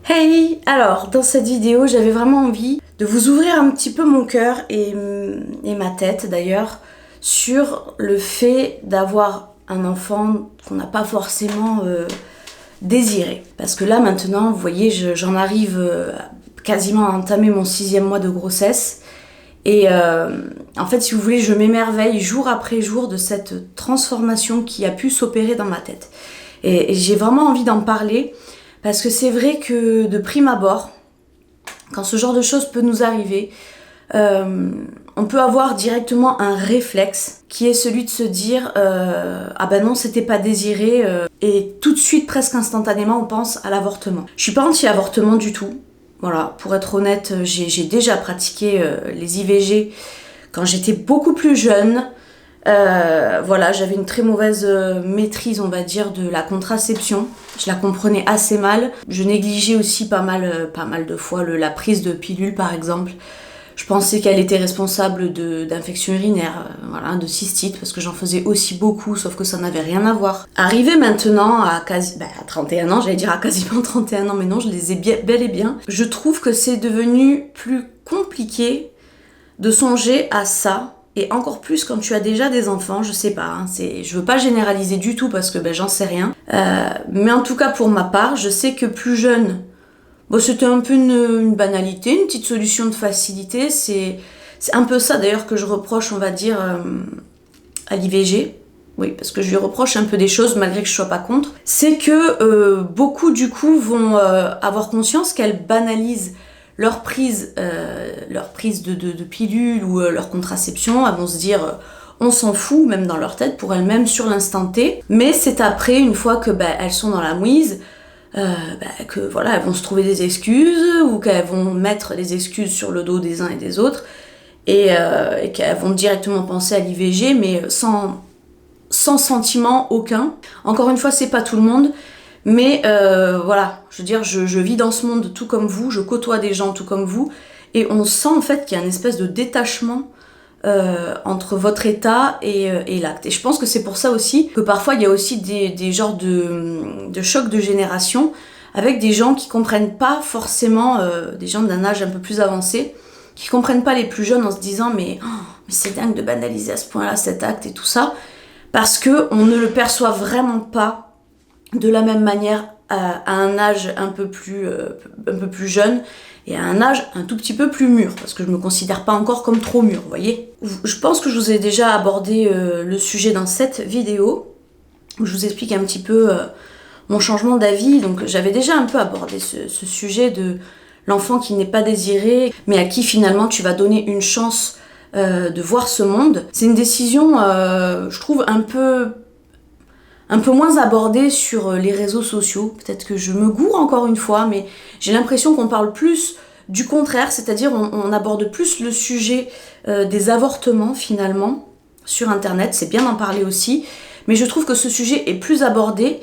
Hey! Alors, dans cette vidéo, j'avais vraiment envie de vous ouvrir un petit peu mon cœur et ma tête d'ailleurs sur le fait d'avoir un enfant qu'on n'a pas forcément désiré. Parce que là maintenant, vous voyez, j'en arrive quasiment à entamer mon 6e mois de grossesse. Et en fait, si vous voulez, je m'émerveille jour après jour de cette transformation qui a pu s'opérer dans ma tête. Et j'ai vraiment envie d'en parler. Parce que c'est vrai que de prime abord, quand ce genre de choses peut nous arriver, on peut avoir directement un réflexe qui est celui de se dire ah ben non, c'était pas désiré, et tout de suite, presque instantanément, on pense à l'avortement. Je suis pas anti-avortement du tout. Voilà, pour être honnête, j'ai déjà pratiqué les IVG quand j'étais beaucoup plus jeune. Voilà, j'avais une très mauvaise maîtrise, on va dire, de la contraception. Je la comprenais assez mal. Je négligeais aussi pas mal de fois la prise de pilules, par exemple. Je pensais qu'elle était responsable d'infections urinaires, voilà, de cystite, parce que j'en faisais aussi beaucoup, sauf que ça n'avait rien à voir. Arrivé maintenant à 31 ans, j'allais dire à quasiment 31 ans, mais non, je les ai bel et bien. Je trouve que c'est devenu plus compliqué de songer à ça. Et encore plus quand tu as déjà des enfants, je sais pas, hein, je veux pas généraliser du tout parce que j'en sais rien. Mais en tout cas pour ma part, je sais que plus jeune, c'était un peu une banalité, une petite solution de facilité. C'est un peu ça d'ailleurs que je reproche, on va dire, à l'IVG. Oui, parce que je lui reproche un peu des choses malgré que je sois pas contre. C'est que beaucoup du coup vont avoir conscience qu'elles banalisent leur prise de pilules ou leur contraception. Elles vont se dire on s'en fout, même dans leur tête, pour elles-mêmes sur l'instant T. Mais c'est après, une fois que elles sont dans la mouise, que voilà, elles vont se trouver des excuses ou qu'elles vont mettre les excuses sur le dos des uns et des autres et qu'elles vont directement penser à l'IVG, mais sans sentiment aucun. Encore une fois, c'est pas tout le monde. Mais voilà, je veux dire, je vis dans ce monde tout comme vous, je côtoie des gens tout comme vous, et on sent en fait qu'il y a une espèce de détachement entre votre état et l'acte. Et je pense que c'est pour ça aussi que parfois il y a aussi des genres de chocs de génération avec des gens qui comprennent pas forcément, des gens d'un âge un peu plus avancé, qui comprennent pas les plus jeunes en se disant mais c'est dingue de banaliser à ce point-là cet acte et tout ça, parce que on ne le perçoit vraiment pas de la même manière à un âge un peu plus jeune et à un âge un tout petit peu plus mûr, parce que je me considère pas encore comme trop mûr, vous voyez. Je pense que je vous ai déjà abordé le sujet dans cette vidéo, où je vous explique un petit peu mon changement d'avis. Donc j'avais déjà un peu abordé ce sujet de l'enfant qui n'est pas désiré, mais à qui finalement tu vas donner une chance de voir ce monde. C'est une décision, je trouve, un peu moins abordée sur les réseaux sociaux. Peut-être que je me gourre encore une fois, mais j'ai l'impression qu'on parle plus du contraire, c'est-à-dire on aborde plus le sujet des avortements finalement sur internet. C'est bien d'en parler aussi, mais je trouve que ce sujet est plus abordé,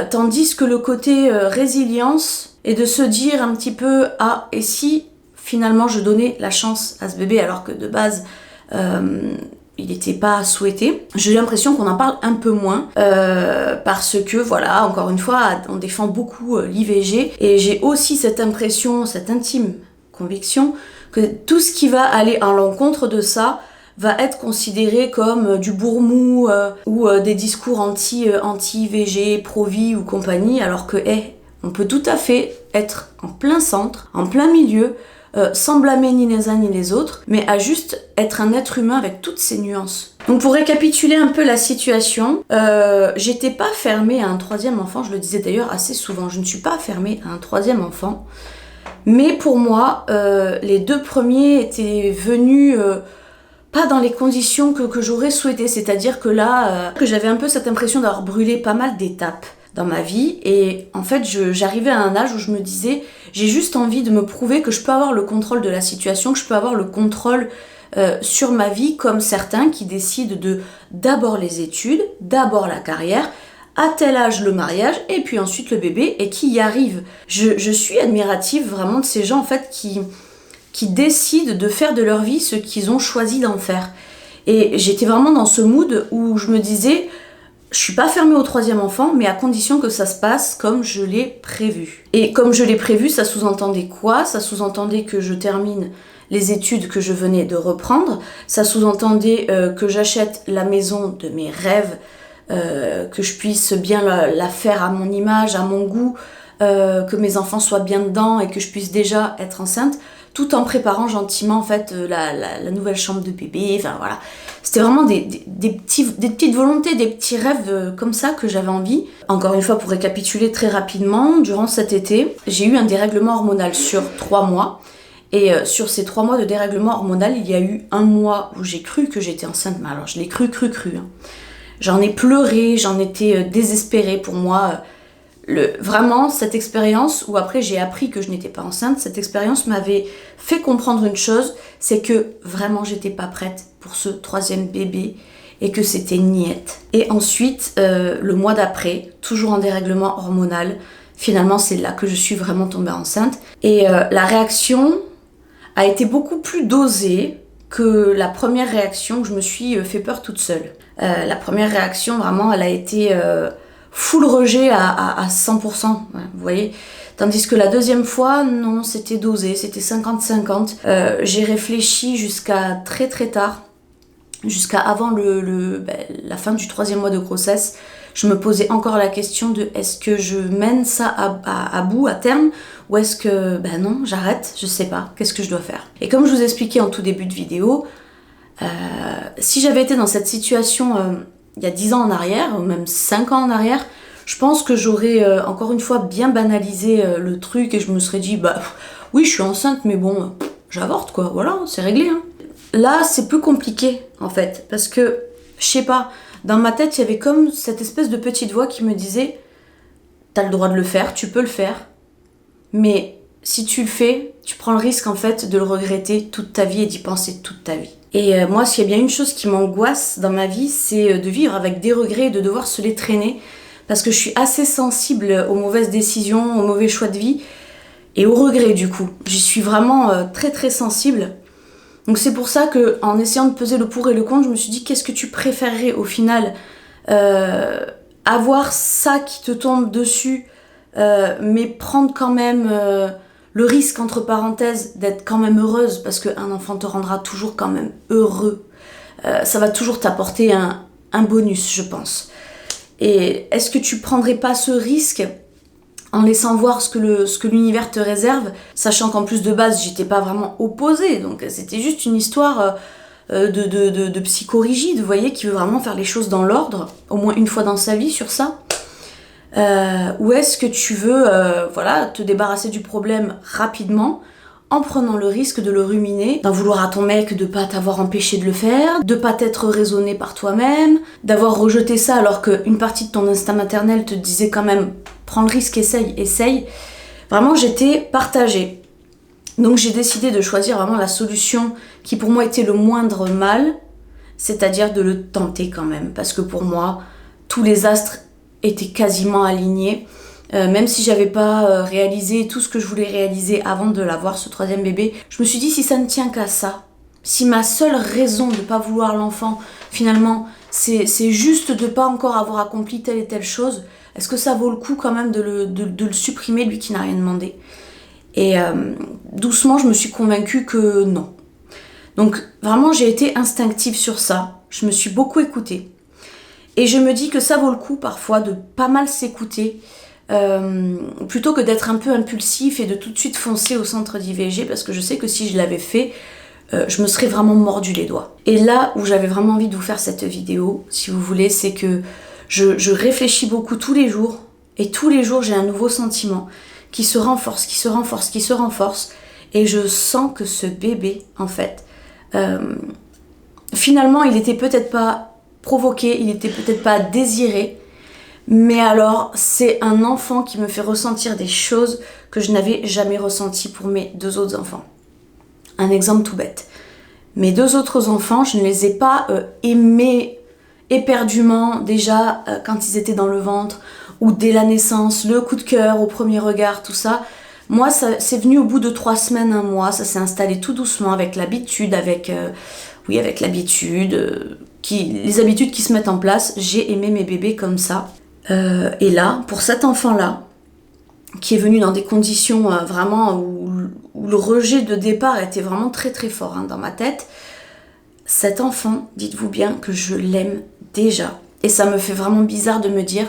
tandis que le côté résilience et de se dire un petit peu et si finalement je donnais la chance à ce bébé alors que de base il n'était pas souhaité. J'ai l'impression qu'on en parle un peu moins parce que voilà, encore une fois, on défend beaucoup l'IVG, et j'ai aussi cette impression, cette intime conviction que tout ce qui va aller à l'encontre de ça va être considéré comme du bourre-mou ou des discours anti-IVG, pro-vie ou compagnie, alors que on peut tout à fait être en plein centre, en plein milieu, sans blâmer ni les uns ni les autres, mais à juste être un être humain avec toutes ses nuances. Donc pour récapituler un peu la situation, j'étais pas fermée à un 3e enfant, je le disais d'ailleurs assez souvent, je ne suis pas fermée à un 3e enfant, mais pour moi, les 2 premiers étaient venus pas dans les conditions que j'aurais souhaité, c'est-à-dire que là, que j'avais un peu cette impression d'avoir brûlé pas mal d'étapes dans ma vie, et en fait j'arrivais à un âge où je me disais j'ai juste envie de me prouver que je peux avoir le contrôle de la situation, que je peux avoir le contrôle sur ma vie, comme certains qui décident d'abord les études, d'abord la carrière, à tel âge le mariage et puis ensuite le bébé, et qui y arrivent. Je suis admirative vraiment de ces gens en fait qui décident de faire de leur vie ce qu'ils ont choisi d'en faire. Et j'étais vraiment dans ce mood où je me disais je suis pas fermée au troisième enfant, mais à condition que ça se passe comme je l'ai prévu. Et comme je l'ai prévu, ça sous-entendait quoi? Ça sous-entendait que je termine les études que je venais de reprendre. Ça sous-entendait que j'achète la maison de mes rêves, que je puisse bien la faire à mon image, à mon goût, que mes enfants soient bien dedans et que je puisse déjà être enceinte, tout en préparant gentiment en fait la nouvelle chambre de bébé. Enfin voilà, c'était vraiment des petites volontés, des petits rêves comme ça que j'avais envie. Encore une fois, pour récapituler très rapidement, durant cet été, j'ai eu un dérèglement hormonal sur 3 mois. Et sur ces 3 mois de dérèglement hormonal, il y a eu un mois où j'ai cru que j'étais enceinte. Mais alors, je l'ai cru. Hein. J'en ai pleuré, j'en étais désespérée. Pour moi, vraiment, cette expérience où après j'ai appris que je n'étais pas enceinte, cette expérience m'avait fait comprendre une chose, c'est que vraiment j'étais pas prête pour ce 3e bébé et que c'était niette. Et ensuite, le mois d'après, toujours en dérèglement hormonal, finalement c'est là que je suis vraiment tombée enceinte. Et la réaction a été beaucoup plus dosée que la première réaction où je me suis fait peur toute seule. La première réaction, vraiment, elle a été full rejet à 100%, ouais, vous voyez. Tandis que la deuxième fois, non, c'était dosé, c'était 50-50. J'ai réfléchi jusqu'à très très tard, jusqu'à avant la fin du 3e mois de grossesse. Je me posais encore la question de est-ce que je mène ça à bout, à terme, ou est-ce que, non, j'arrête, je sais pas, qu'est-ce que je dois faire. Et comme je vous expliquais en tout début de vidéo, si j'avais été dans cette situation il y a 10 ans en arrière, ou même 5 ans en arrière, je pense que j'aurais encore une fois bien banalisé le truc et je me serais dit, oui, je suis enceinte, mais bon, j'avorte quoi, voilà, c'est réglé. Hein. Là, c'est plus compliqué en fait, parce que, je sais pas, dans ma tête, il y avait comme cette espèce de petite voix qui me disait, t'as le droit de le faire, tu peux le faire, mais si tu le fais, tu prends le risque en fait de le regretter toute ta vie et d'y penser toute ta vie. Et moi, s'il y a bien une chose qui m'angoisse dans ma vie, c'est de vivre avec des regrets et de devoir se les traîner. Parce que je suis assez sensible aux mauvaises décisions, aux mauvais choix de vie et aux regrets du coup. J'y suis vraiment très très sensible. Donc c'est pour ça qu'en essayant de peser le pour et le contre, je me suis dit qu'est-ce que tu préférerais au final avoir ça qui te tombe dessus, mais prendre quand même... le risque, entre parenthèses, d'être quand même heureuse, parce qu'un enfant te rendra toujours quand même heureux. Ça va toujours t'apporter un bonus, je pense. Et est-ce que tu prendrais pas ce risque en laissant voir ce que l'univers te réserve, sachant qu'en plus de base, j'étais pas vraiment opposée, donc c'était juste une histoire de psychorigide, vous voyez, qui veut vraiment faire les choses dans l'ordre, au moins une fois dans sa vie sur ça. Ou est-ce que tu veux te débarrasser du problème rapidement en prenant le risque de le ruminer, d'en vouloir à ton mec de pas t'avoir empêché de le faire, de pas t'être raisonné par toi-même, d'avoir rejeté ça alors qu'une partie de ton instinct maternel te disait quand même prends le risque, essaye. Vraiment j'étais partagée. Donc j'ai décidé de choisir vraiment la solution qui pour moi était le moindre mal, c'est-à-dire de le tenter quand même, parce que pour moi tous les astres était quasiment alignée, même si j'avais pas réalisé tout ce que je voulais réaliser avant de l'avoir, ce 3e bébé. Je me suis dit si ça ne tient qu'à ça, si ma seule raison de pas vouloir l'enfant finalement c'est juste de pas encore avoir accompli telle et telle chose, est-ce que ça vaut le coup quand même de le supprimer, lui qui n'a rien demandé? Et doucement je me suis convaincue que non. Donc vraiment j'ai été instinctive sur ça, je me suis beaucoup écoutée. Et je me dis que ça vaut le coup parfois de pas mal s'écouter, plutôt que d'être un peu impulsif et de tout de suite foncer au centre d'IVG, parce que je sais que si je l'avais fait, je me serais vraiment mordu les doigts. Et là où j'avais vraiment envie de vous faire cette vidéo, si vous voulez, c'est que je réfléchis beaucoup tous les jours, et tous les jours j'ai un nouveau sentiment qui se renforce, et je sens que ce bébé, en fait, finalement il était peut-être pas provoqué, il était peut-être pas désiré, mais alors c'est un enfant qui me fait ressentir des choses que je n'avais jamais ressenties pour mes 2 autres enfants. Un exemple tout bête. Mes 2 autres enfants, je ne les ai pas aimés éperdument déjà quand ils étaient dans le ventre, ou dès la naissance, le coup de cœur au premier regard, tout ça. Moi, c'est venu au bout de 3 semaines, un mois, ça s'est installé tout doucement avec l'habitude, avec l'habitude, les habitudes qui se mettent en place. J'ai aimé mes bébés comme ça. Et là, pour cet enfant-là, qui est venu dans des conditions vraiment où le rejet de départ était vraiment très très fort dans ma tête, cet enfant, dites-vous bien que je l'aime déjà. Et ça me fait vraiment bizarre de me dire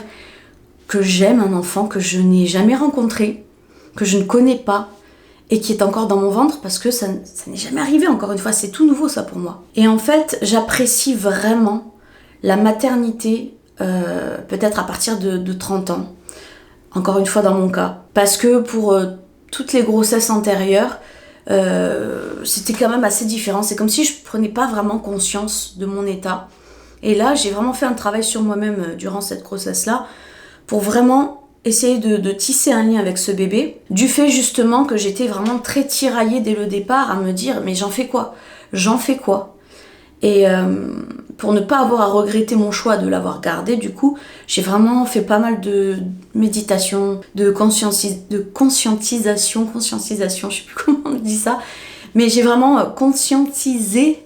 que j'aime un enfant que je n'ai jamais rencontré, que je ne connais pas, et qui est encore dans mon ventre parce que ça n'est jamais arrivé, encore une fois, c'est tout nouveau ça pour moi. Et en fait, j'apprécie vraiment la maternité, peut-être à partir de 30 ans, encore une fois dans mon cas. Parce que pour toutes les grossesses antérieures, c'était quand même assez différent. C'est comme si je prenais pas vraiment conscience de mon état. Et là, j'ai vraiment fait un travail sur moi-même durant cette grossesse-là pour vraiment essayer de tisser un lien avec ce bébé. Du fait justement que j'étais vraiment très tiraillée dès le départ à me dire « mais j'en fais quoi ? J'en fais quoi ?» Et pour ne pas avoir à regretter mon choix de l'avoir gardé, du coup, j'ai vraiment fait pas mal de méditation, de conscientisation, je sais plus comment on dit ça, mais j'ai vraiment conscientisé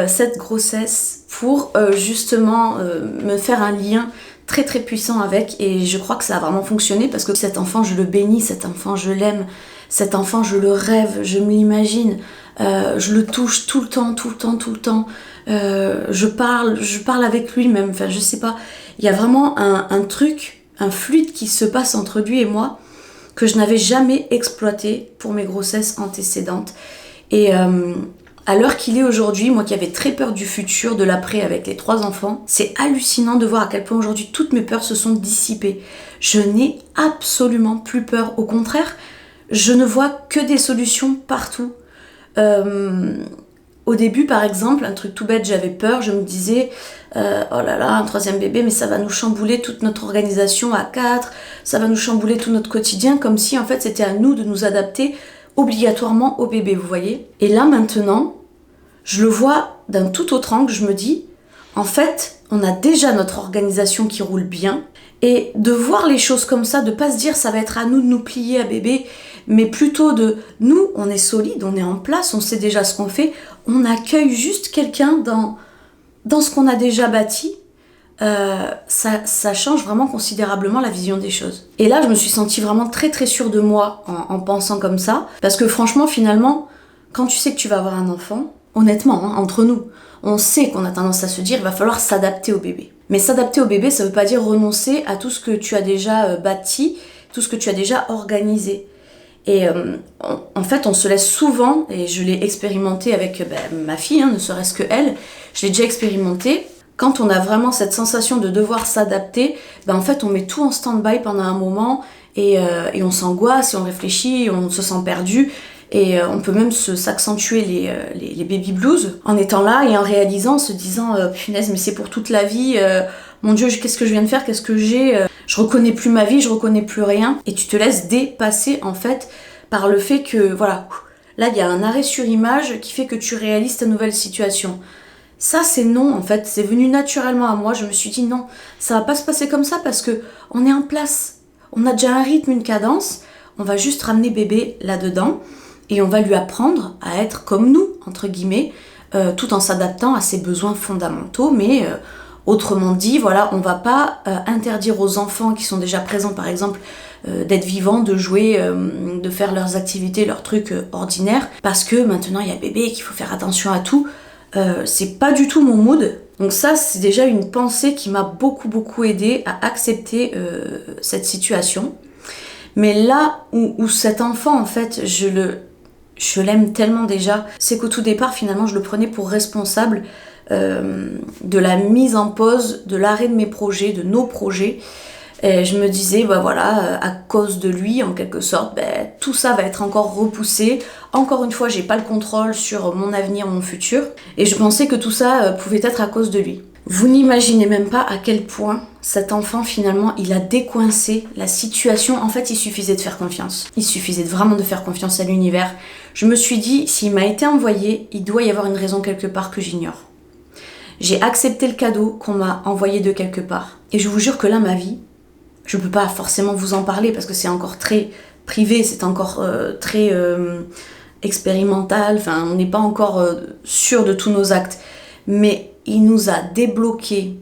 cette grossesse pour justement me faire un lien très très puissant avec, et je crois que ça a vraiment fonctionné parce que cet enfant je le bénis, cet enfant je l'aime, cet enfant je le rêve, je me l'imagine, je le touche tout le temps, je parle avec lui même, enfin je sais pas, il y a vraiment un truc, un fluide qui se passe entre lui et moi que je n'avais jamais exploité pour mes grossesses antécédentes. Et à l'heure qu'il est aujourd'hui, moi qui avais très peur du futur, de l'après avec les 3 enfants, c'est hallucinant de voir à quel point aujourd'hui toutes mes peurs se sont dissipées. Je n'ai absolument plus peur. Au contraire, je ne vois que des solutions partout. Au début, par exemple, un truc tout bête, j'avais peur, je me disais oh là là, un 3e bébé, mais ça va nous chambouler toute notre organisation à 4, ça va nous chambouler tout notre quotidien, comme si en fait c'était à nous de nous adapter obligatoirement au bébé, vous voyez. Et là maintenant, je le vois d'un tout autre angle, je me dis, en fait, on a déjà notre organisation qui roule bien, et de voir les choses comme ça, de pas se dire ça va être à nous de nous plier à bébé, mais plutôt de nous, on est solide, on est en place, on sait déjà ce qu'on fait, on accueille juste quelqu'un dans ce qu'on a déjà bâti, ça change vraiment considérablement la vision des choses. Et là, je me suis sentie vraiment très très sûre de moi en pensant comme ça, parce que franchement, finalement, quand tu sais que tu vas avoir un enfant, honnêtement, entre nous, on sait qu'on a tendance à se dire il va falloir s'adapter au bébé. Mais s'adapter au bébé, ça veut pas dire renoncer à tout ce que tu as déjà bâti, tout ce que tu as déjà organisé. Et en fait, on se laisse souvent, et je l'ai expérimenté avec ma fille, ne serait-ce que elle, je l'ai déjà expérimenté. Quand on a vraiment cette sensation de devoir s'adapter, en fait, on met tout en stand-by pendant un moment et on s'angoisse, et on réfléchit, et on se sent perdu. Et on peut même s'accentuer les baby blues en étant là et en réalisant, en se disant punaise, mais c'est pour toute la vie, mon Dieu, qu'est-ce que je viens de faire, qu'est-ce que j'ai, je reconnais plus ma vie, je reconnais plus rien. Et tu te laisses dépasser en fait par le fait que voilà, là il y a un arrêt sur image qui fait que tu réalises ta nouvelle situation. Ça c'est non en fait, c'est venu naturellement à moi, je me suis dit non, ça va pas se passer comme ça parce que on est en place, on a déjà un rythme, une cadence, on va juste ramener bébé là-dedans. Et on va lui apprendre à être comme nous, entre guillemets, tout en s'adaptant à ses besoins fondamentaux. Mais autrement dit, voilà, on va pas interdire aux enfants qui sont déjà présents, par exemple, d'être vivants, de jouer, de faire leurs activités, leurs trucs ordinaires, parce que maintenant il y a bébé et qu'il faut faire attention à tout. C'est pas du tout mon mood. Donc ça, c'est déjà une pensée qui m'a beaucoup aidée à accepter cette situation. Mais là où cet enfant, en fait, je l'aime tellement déjà, c'est qu'au tout départ, finalement, je le prenais pour responsable de la mise en pause, de l'arrêt de mes projets, de nos projets. Et je me disais, voilà, à cause de lui, en quelque sorte, tout ça va être encore repoussé. Encore une fois, j'ai pas le contrôle sur mon avenir, mon futur. Et je pensais que tout ça pouvait être à cause de lui. Vous n'imaginez même pas à quel point cet enfant, finalement, il a décoincé la situation. En fait, il suffisait de faire confiance. Il suffisait vraiment de faire confiance à l'univers. Je me suis dit, s'il m'a été envoyé, il doit y avoir une raison quelque part que j'ignore. J'ai accepté le cadeau qu'on m'a envoyé de quelque part. Et je vous jure que là, ma vie, je peux pas forcément vous en parler parce que c'est encore très, privé, c'est encore très expérimental, enfin on n'est pas encore sûr de tous nos actes, mais il nous a débloqué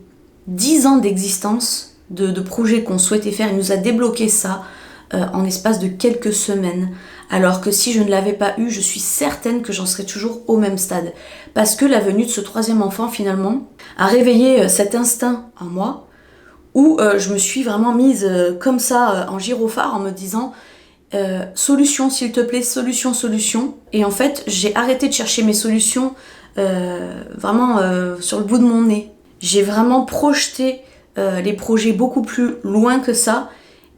10 ans d'existence de projets qu'on souhaitait faire, il nous a débloqué ça en l'espace de quelques semaines, alors que si je ne l'avais pas eu, je suis certaine que j'en serais toujours au même stade, parce que la venue de ce troisième enfant finalement a réveillé cet instinct en moi, où je me suis vraiment mise comme ça en gyrophare en me disant solution s'il te plaît, solution, solution. Et en fait, j'ai arrêté de chercher mes solutions vraiment sur le bout de mon nez. J'ai vraiment projeté les projets beaucoup plus loin que ça.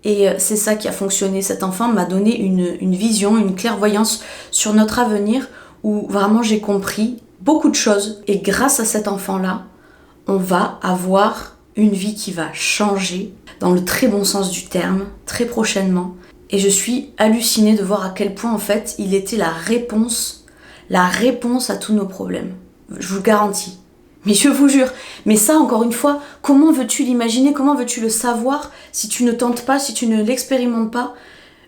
Et c'est ça qui a fonctionné. Cet enfant m'a donné une vision, une clairvoyance sur notre avenir où vraiment j'ai compris beaucoup de choses. Et grâce à cet enfant-là, on va avoir une vie qui va changer dans le très bon sens du terme, très prochainement. Et je suis hallucinée de voir à quel point en fait il était la réponse à tous nos problèmes. Je vous le garantis. Mais je vous jure. Mais ça, encore une fois, comment veux-tu l'imaginer? Comment veux-tu le savoir si tu ne tentes pas, si tu ne l'expérimentes pas?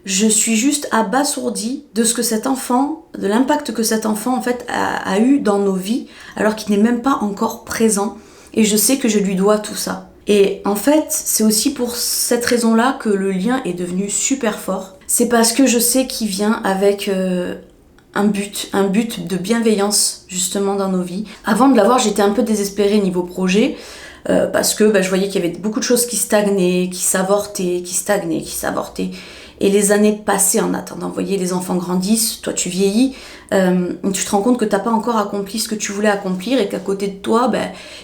Je suis juste abasourdie de ce que cet enfant, de l'impact que cet enfant en fait a eu dans nos vies, alors qu'il n'est même pas encore présent. Et je sais que je lui dois tout ça. Et en fait, c'est aussi pour cette raison-là que le lien est devenu super fort. C'est parce que je sais qu'il vient avec un but de bienveillance justement dans nos vies. Avant de l'avoir, j'étais un peu désespérée niveau projet, parce que je voyais qu'il y avait beaucoup de choses qui stagnaient, qui s'avortaient, qui stagnaient, qui s'avortaient. Et les années passées en attendant, vous voyez, les enfants grandissent, toi tu vieillis, tu te rends compte que t'as pas encore accompli ce que tu voulais accomplir et qu'à côté de toi,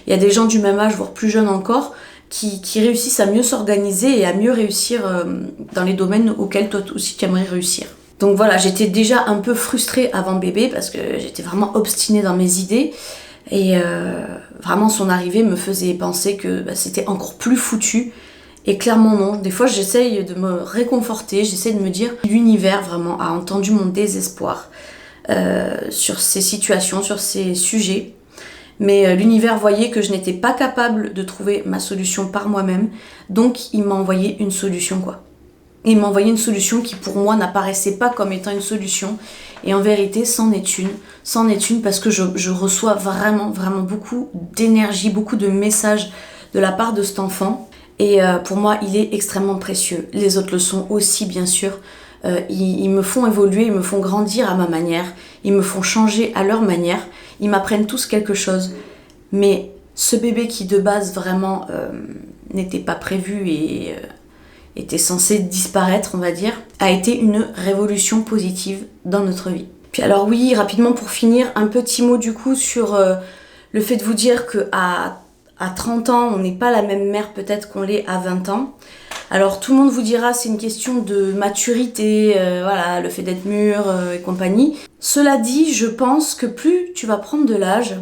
il y a des gens du même âge, voire plus jeunes encore, qui réussissent à mieux s'organiser et à mieux réussir dans les domaines auxquels toi aussi tu aimerais réussir. Donc voilà, j'étais déjà un peu frustrée avant bébé parce que j'étais vraiment obstinée dans mes idées et vraiment son arrivée me faisait penser que c'était encore plus foutu. Et clairement non, des fois j'essaye de me réconforter, j'essaie de me dire l'univers vraiment a entendu mon désespoir sur ces situations, sur ces sujets. Mais l'univers voyait que je n'étais pas capable de trouver ma solution par moi-même, donc il m'a envoyé une solution quoi. Il m'a envoyé une solution qui pour moi n'apparaissait pas comme étant une solution, et en vérité c'en est une parce que je reçois vraiment beaucoup d'énergie, beaucoup de messages de la part de cet enfant. Et pour moi, il est extrêmement précieux. Les autres le sont aussi, bien sûr. Ils me font évoluer, ils me font grandir à ma manière, ils me font changer à leur manière, ils m'apprennent tous quelque chose. Mais ce bébé qui de base vraiment n'était pas prévu et était censé disparaître, on va dire, a été une révolution positive dans notre vie. Puis alors oui, rapidement pour finir, un petit mot du coup sur le fait de vous dire qu'à 30 ans, on n'est pas la même mère peut-être qu'on l'est à 20 ans. Alors tout le monde vous dira c'est une question de maturité, voilà, le fait d'être mûr et compagnie. Cela dit, je pense que plus tu vas prendre de l'âge,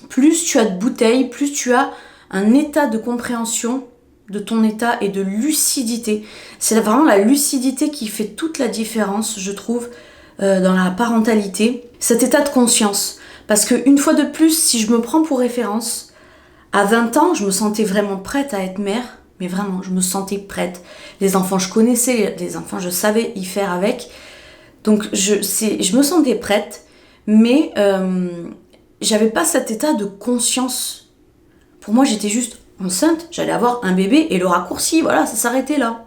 plus tu as de bouteilles, plus tu as un état de compréhension de ton état et de lucidité. C'est vraiment la lucidité qui fait toute la différence, je trouve, dans la parentalité. Cet état de conscience. Parce que une fois de plus, si je me prends pour référence, à 20 ans, je me sentais vraiment prête à être mère, mais vraiment, je me sentais prête. Les enfants, je connaissais, les enfants, je savais y faire avec. Donc, je me sentais prête, mais j'avais pas cet état de conscience. Pour moi, j'étais juste enceinte, j'allais avoir un bébé et le raccourci, voilà, ça s'arrêtait là.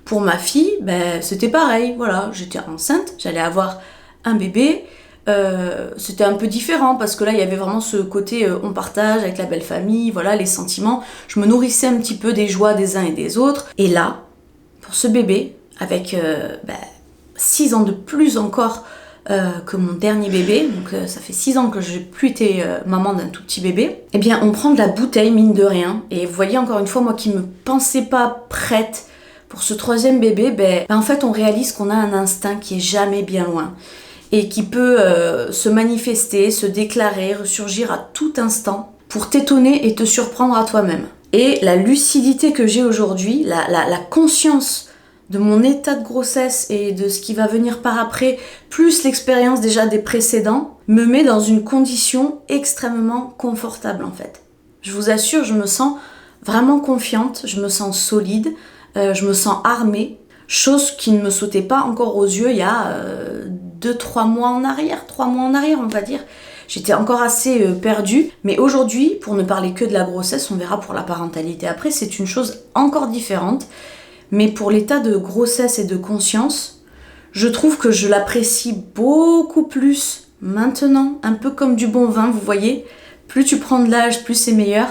Pour ma fille, c'était pareil, voilà, j'étais enceinte, j'allais avoir un bébé. C'était un peu différent parce que là il y avait vraiment ce côté on partage avec la belle famille, voilà les sentiments, je me nourrissais un petit peu des joies des uns et des autres, et là pour ce bébé avec 6 ans de plus encore que mon dernier bébé, donc ça fait 6 ans que j'ai plus été maman d'un tout petit bébé, et bien on prend de la bouteille mine de rien, et vous voyez encore une fois moi qui me pensais pas prête pour ce troisième bébé, en fait on réalise qu'on a un instinct qui est jamais bien loin et qui peut se manifester, se déclarer, ressurgir à tout instant pour t'étonner et te surprendre à toi-même. Et la lucidité que j'ai aujourd'hui, la conscience de mon état de grossesse et de ce qui va venir par après, plus l'expérience déjà des précédents, me met dans une condition extrêmement confortable en fait. Je vous assure, je me sens vraiment confiante, je me sens solide, je me sens armée. Chose qui ne me sautait pas encore aux yeux il y a 2-3 mois en arrière, 3 mois en arrière on va dire. J'étais encore assez perdue, mais aujourd'hui, pour ne parler que de la grossesse, on verra pour la parentalité après, c'est une chose encore différente. Mais pour l'état de grossesse et de conscience, je trouve que je l'apprécie beaucoup plus maintenant, un peu comme du bon vin, vous voyez. Plus tu prends de l'âge, plus c'est meilleur.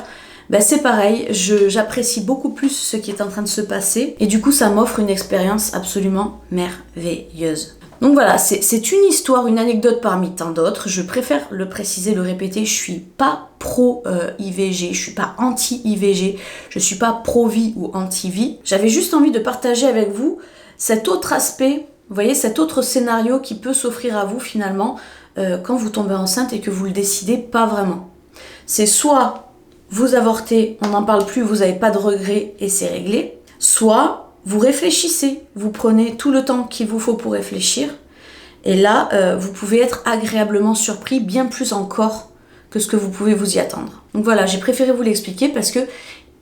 Ben c'est pareil, j'apprécie beaucoup plus ce qui est en train de se passer. Et du coup, ça m'offre une expérience absolument merveilleuse. Donc voilà, c'est une histoire, une anecdote parmi tant d'autres. Je préfère le préciser, le répéter, je suis pas pro-IVG, je suis pas anti-IVG, je suis pas pro-vie ou anti-vie. J'avais juste envie de partager avec vous cet autre aspect, vous voyez, cet autre scénario qui peut s'offrir à vous finalement quand vous tombez enceinte et que vous le décidez pas vraiment. C'est soit vous avortez, on n'en parle plus, vous n'avez pas de regrets et c'est réglé, soit vous réfléchissez, vous prenez tout le temps qu'il vous faut pour réfléchir, et là, vous pouvez être agréablement surpris, bien plus encore que ce que vous pouvez vous y attendre. Donc voilà, j'ai préféré vous l'expliquer parce que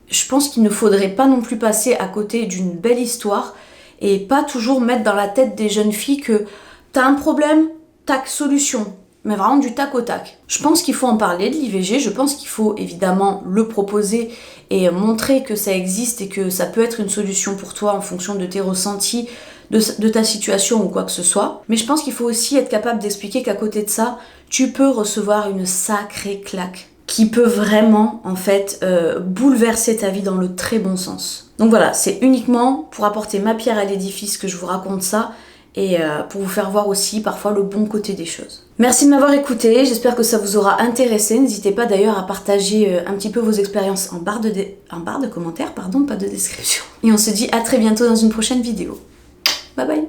je pense qu'il ne faudrait pas non plus passer à côté d'une belle histoire et pas toujours mettre dans la tête des jeunes filles que t'as un problème, tac, solution. Mais vraiment du tac au tac. Je pense qu'il faut en parler de l'IVG, je pense qu'il faut évidemment le proposer et montrer que ça existe et que ça peut être une solution pour toi en fonction de tes ressentis, de ta situation ou quoi que ce soit. Mais je pense qu'il faut aussi être capable d'expliquer qu'à côté de ça, tu peux recevoir une sacrée claque qui peut vraiment en fait bouleverser ta vie dans le très bon sens. Donc voilà, c'est uniquement pour apporter ma pierre à l'édifice que je vous raconte ça et pour vous faire voir aussi parfois le bon côté des choses. Merci de m'avoir écouté, j'espère que ça vous aura intéressé. N'hésitez pas d'ailleurs à partager un petit peu vos expériences en barre de commentaires, pardon, pas de description. Et on se dit à très bientôt dans une prochaine vidéo. Bye bye.